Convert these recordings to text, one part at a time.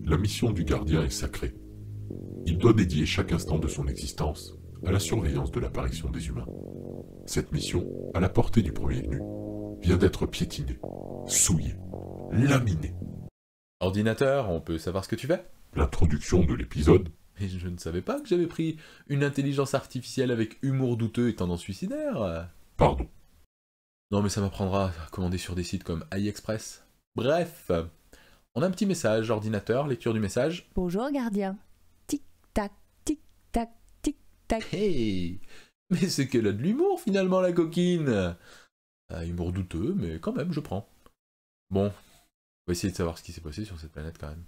La mission du gardien est sacrée. Il doit dédier chaque instant de son existence à la surveillance de l'apparition des humains. Cette mission, à la portée du premier venu, vient d'être piétinée, souillée, laminée. Ordinateur, on peut savoir ce que tu fais? L'introduction de l'épisode. Et je ne savais pas que j'avais pris une intelligence artificielle avec humour douteux et tendance suicidaire. Pardon. Non mais ça m'apprendra à commander sur des sites comme AliExpress. Bref, on a un petit message, ordinateur, lecture du message. Bonjour gardien. Tic-tac, tic-tac, tic-tac. Hey, mais c'est qu'elle a de l'humour finalement la coquine. Humour douteux, mais quand même je prends. Bon, on va essayer de savoir ce qui s'est passé sur cette planète quand même.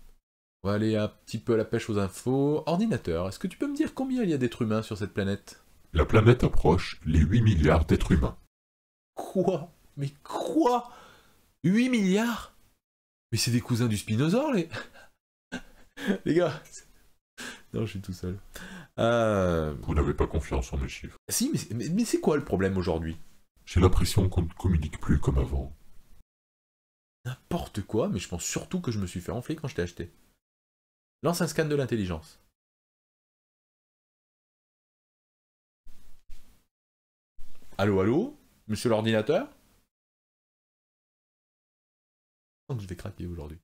On va aller un petit peu à la pêche aux infos. Ordinateur, est-ce que tu peux me dire combien il y a d'êtres humains sur cette planète? La planète approche les 8 milliards d'êtres humains. Quoi? Mais quoi? 8 milliards? Mais c'est des cousins du Spinosaure, les... les gars. Non, je suis tout seul. Vous n'avez pas confiance en mes chiffres. Si, mais c'est quoi le problème aujourd'hui? J'ai l'impression qu'on ne communique plus comme avant. N'importe quoi, mais je pense surtout que je me suis fait enfler quand je t'ai acheté. Lance un scan de l'intelligence. Allô, allô? Monsieur l'ordinateur? Je pense que je vais craquer aujourd'hui.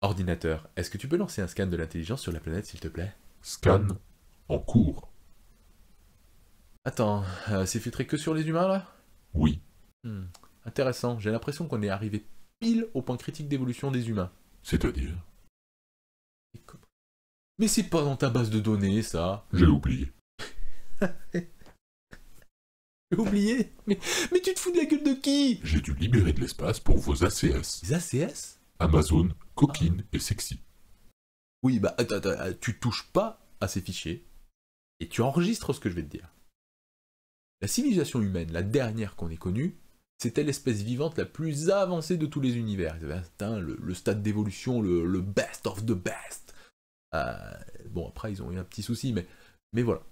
Ordinateur, est-ce que tu peux lancer un scan de l'intelligence sur la planète, s'il te plaît? Scan en cours. Attends, c'est filtré que sur les humains, là? Oui. Intéressant, j'ai l'impression qu'on est arrivé pile au point critique d'évolution des humains. C'est-à-dire? Mais c'est pas dans ta base de données, ça. J'ai oublié. J'ai oublié? Mais tu te fous de la gueule de qui? J'ai dû libérer de l'espace pour vos ACS. Les ACS? Amazon, coquine et sexy. Oui, bah attends, tu touches pas à ces fichiers et tu enregistres ce que je vais te dire. La civilisation humaine, la dernière qu'on ait connue, c'était l'espèce vivante la plus avancée de tous les univers. Ils avaient atteint le stade d'évolution, le best of the best. Bon, après, ils ont eu un petit souci, mais voilà.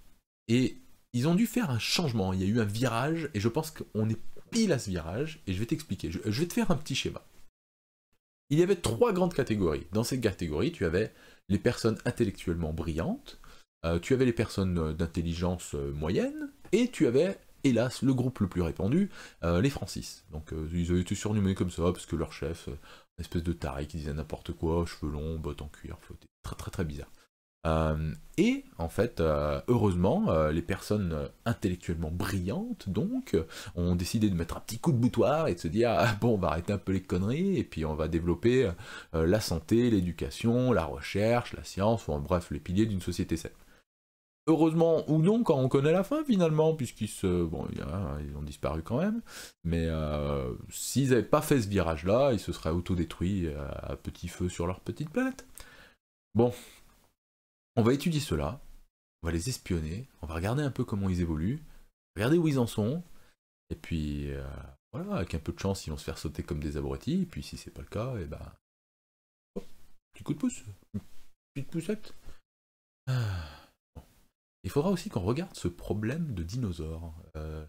Et ils ont dû faire un changement, il y a eu un virage, et je pense qu'on est pile à ce virage, et je vais t'expliquer. Je vais te faire un petit schéma. Il y avait 3 grandes catégories. Dans ces catégories, tu avais les personnes intellectuellement brillantes, tu avais les personnes d'intelligence moyenne, et tu avais, hélas, le groupe le plus répandu, les Francis. Donc ils avaient été surnommés comme ça, parce que leur chef, une espèce de taré qui disait n'importe quoi, cheveux longs, bottes en cuir, flotté. Très très très bizarre. Et en fait, heureusement, les personnes intellectuellement brillantes, donc, ont décidé de mettre un petit coup de boutoir et de se dire ah, bon, on va arrêter un peu les conneries et puis on va développer la santé, l'éducation, la recherche, la science, enfin, bref, les piliers d'une société saine. Heureusement ou non, quand on connaît la fin finalement, bon, ils ont disparu quand même, mais s'ils n'avaient pas fait ce virage-là, ils se seraient autodétruits à petit feu sur leur petite planète. Bon. On va étudier cela, on va les espionner, on va regarder un peu comment ils évoluent, regarder où ils en sont, et puis voilà, avec un peu de chance, ils vont se faire sauter comme des abrutis, et puis si c'est pas le cas, et ben... Oh, petit coup de pouce, petite poussette. Bon. Il faudra aussi qu'on regarde ce problème de dinosaures. Je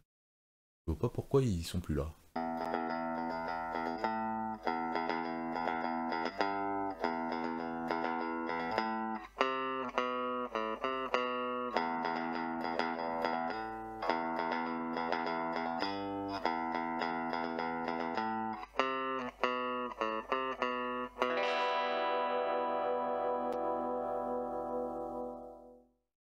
vois pas pourquoi ils sont plus là.